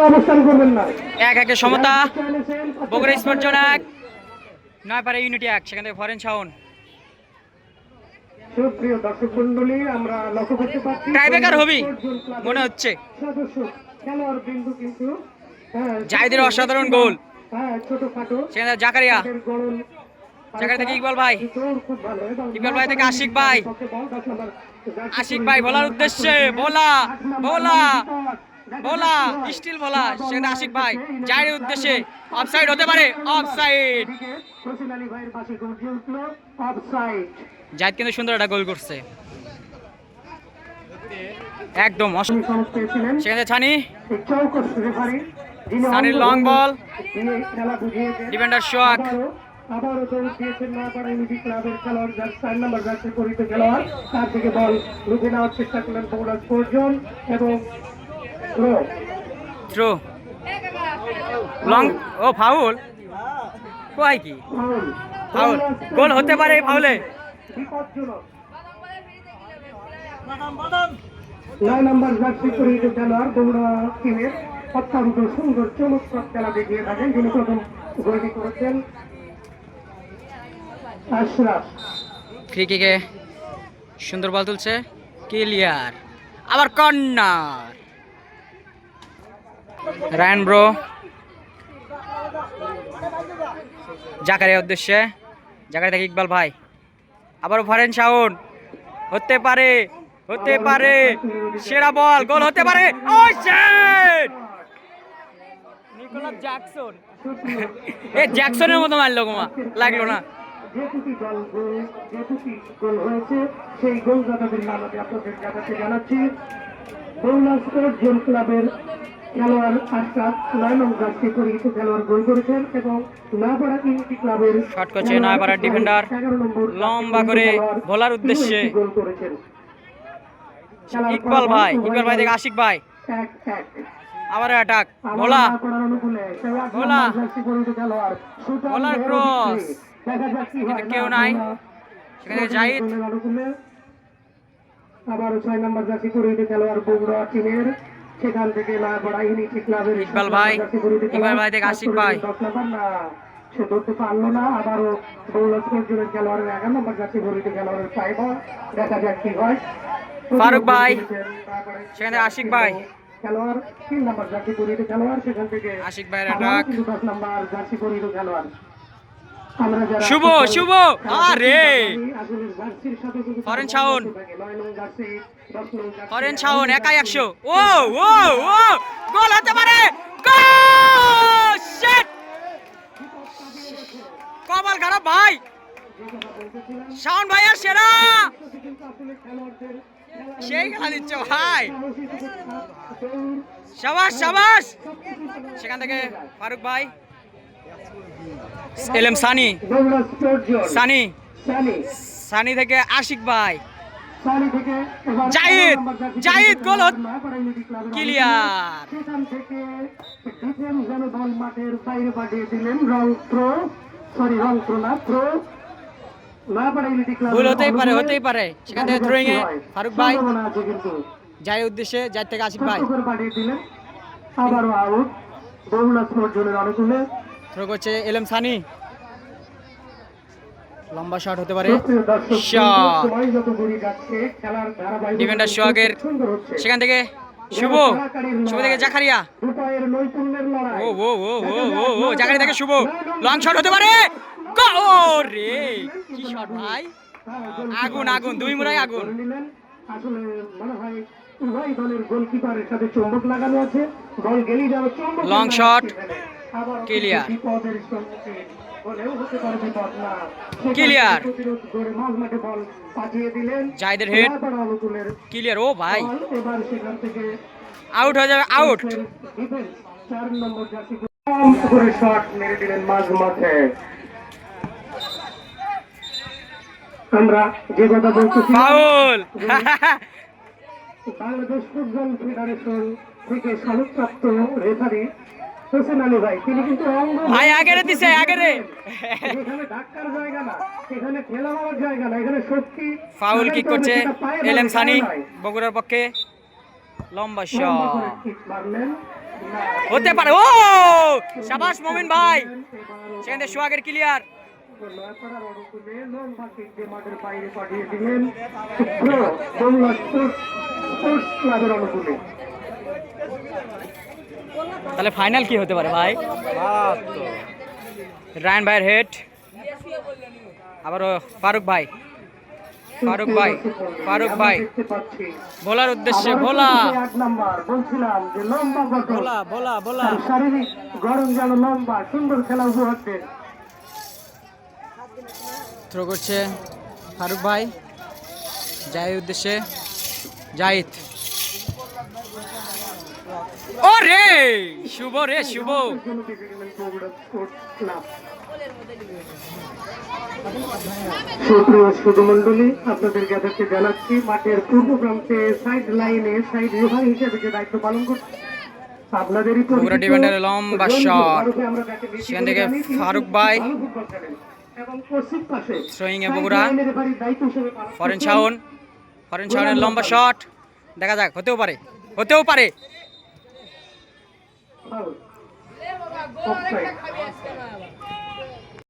অবস্থান করবেন না। এক একে সমতা। Bogura sport zone 1 Noypara unity 1 সেখান থেকে ফরেন শাওন। সুপ্রিয় দর্শক মন্ডলী, আমরা লক্ষ্য করতে পারছি টাইব্রেকার হবি মনে হচ্ছে। সদস্য খেলোয়াড় বিন্দু কিন্তু জাহিদের অসাধারণ গোল। ছোটখাটো সেখানে জাকারিয়া, জাকারিয়া থেকে ইকবাল ভাই, ইকবাল ভাই থেকে আশিক ভাই, আশিক ভাই বলার উদ্দেশ্যে বলা বলা বলা স্টিল বলা। সেখানে আশিক ভাই জাহিদের উদ্দেশ্যে অফসাইড হতে পারে, অফসাইড। জাহিদ কিন্তু সুন্দর একটা গোল করছে একদম। সেখানে ছানি, ছানির লং বল, ডিফেন্ডার সোহাগ। আবারও দৌড় দিয়েছেন নয়াপাড়া ইউনিটি ক্লাবের খেলোয়াড়, যার 4 নম্বর জার্সি পরিহিত খেলোয়াড়। তার থেকে বল লুকে নেওয়ার চেষ্টা করলেন বগুড়া স্পোর্টস জোন এবং থ্রো লং। ও ফাউল, কয় কি ফাউল? গোল হতে পারে ফাউলে। বিপজ্জনক 9 নম্বর জার্সি পরিহিত খেলোয়াড় বগুড়া টিমের অত্যন্ত সুন্দর চমৎকার খেলা দেখিয়ে থাকেন, যিনি প্রথম গোলটি করেছেন আশরাফ। ফ্রি কিকে সুন্দর বল তুলছে, ক্লিয়ার, আবার কর্নার। রায়ান ব্রো জাকারিয়ার উদ্দেশ্যে, জাকারিয়া থেকে ইকবাল ভাই, আবারও ফরেন শাওন। হতে পারে, হতে পারে, সেরা বল, গোল হতে পারে। নিকোলাস জ্যাকসন, এ জ্যাকসনের মতো মারলো গোমা, লাগলো না। গোল হয়েছে সেই গোলদাতাদের নাম আমি আপনাদের কাছে জানাচ্ছি। বগুড়া স্পোর্টস জোন ক্লাবের খেলোয়াড় আশরাফ 9 নম্বর জার্সি পরিহিত খেলোয়াড় গোল করেছেন এবং নয়াপাড়া ইউনিটি ক্লাবের শট করছে নয়াপাড়ার ডিফেন্ডার, লম্বা করে ভোলার উদ্দেশ্যে গোল করেছেন ইকবাল ভাই, ইকবাল ভাই থেকে আশিক ভাই, আবার অ্যাটাক, ভোলা ভোলা, ভোলার ক্রস, কিন্তু কেউ নাই। সেখানে জাহিদ, আবারও 6 নম্বর জার্সি পরিহিত খেলোয়াড় বগুড়া টিমের, সেখান থেকে নয়াপাড়া ইউনিটি ক্লাবের ইকবাল ভাই, ইকবাল ভাই থেকে আশিক ভাই, সে ধরতে পারলো না। আবারও বগুড়া স্পোর্টস জোনের খেলোয়াড়ের 11 নম্বর জার্সি পরিহিত খেলোয়াড়ের পাইব, দেখা যাক কি হয়। ফারুক ভাই, সেখানে আশিক ভাই, খেলোয়াড় 3 নম্বর জার্সি পরিহিত খেলোয়াড়, সেখান থেকে আশিক ভাইয়ের অ্যাটাক, 10 নম্বর জার্সি পরিহিত খেলোয়াড়। শুভ শুভ, আরে ফরেন শাওন, ফরেন শাওন একাই 100। ও ও ও, গোল হতে পারে, গোল! শিট, কপাল খারাপ ভাই, শাওন ভাইয়ের সেরা, সেই খেলা দিচ্ছে ভাই, সাবাস সাবাস। সেখান থেকে ফারুক ভাই, এলএম সানি, সানি, সানি থেকে আশিক ভাই, জাহিদ, জাহিদ গোল, ক্লিয়ার। ভুল হতেই পারে, হতেই পারে। সেখান থেকে থ্রোয়িং এ ফারুক ভাই, জাহিদের উদ্দেশ্যে, জাহিদ থেকে আশিক ভাই, আবারও আউট বগুড়া স্পোর্টস জোনের অনুকূলে। থ্রো করছে এলএম সানি, লম্বা শট হতে পারে, ডিফেন্ডার সোহাগের, সেখান থেকে শুভ, শুভ থেকে জাকারিয়া, ও ও ও ও ও ও, জাকারিয়া থেকে শুভ, লং শট হতে পারে, রে কি শট ভাই, আগুন আগুন, 2 মুরাই আগুন। আসলে মনে হয় উভয় দলের গোলকিপারের সাথে চুম্বক লাগানো আছে, বল গেলি যাবে চুম্বক, লং শট, ক্লিয়ার, ক্লিয়ার, জাহিদের হেড, ক্লিয়ার। ও ভাই, আউট হয়ে যাবে, আউট। 4 নম্বর জার্সি করে শট মেরে দিলেন মাঝ মাঠে। আমরা যে কথা বলতেছি, ফাউল। বাংলাদেশ ফুটবল ফেডারেশন থেকে সালুপ্রাপ্ত রেফারি হোসেন আলী ভাই, তিনি কিন্তু ভাই আগেরে দিছে, আগেরে, এখানে ডাক্তার জায়গা না, এখানে খেলা হওয়ার জায়গা না, এখানে সত্যি ফাউল কিক করছে এলএম সানি বগুড়ার পক্ষে, লম্বা শট হতে পারে। ও শাবাশ মমিন ভাই, সেখান থেকে সোহাগের ক্লিয়ার। মাঠের বাইরে পাঠিয়ে দিলেন বাংলা স্পোর্টস ক্লাবের অনুকূলে। তাহলে ফাইনাল কি হতে পারে ভাই? রায়ন ভাইয়ের হেড, আবারও ফারুক ভাই, ফারুক ভাই, ফারুক ভাই ভোলার উদ্দেশ্যে, ভোলা বলছিলাম যে লম্বা ভোলা ভোলা ভোলা শারীরিক গরম যেন লম্বা সুন্দর খেলা উপহার দেন। থ্রো করছে ফারুক ভাই জাহিদের উদ্দেশ্যে, জাহিদ। ও রে শুভ, রে শুভ। সুপ্রিয় সুধমণ্ডলী, আপনাদের কাছে জানাচ্ছি মাঠের পূর্ব প্রান্তে সাইড লাইনে সাইড রেফারি হিসেবে যে দায়িত্ব পালন করছে আপনাদেরই বগুড়া ডিফেন্ডারের লম্বা শট, সেখান থেকে ফারুক ভাই এবং পশ্চিম পাশে থ্রোয়িং এ বগুড়া, ফরেন শাওন, ফরেন শাওনের লম্বা শট, দেখা যাক, হতেও পারে, হতেও পারে। Offside.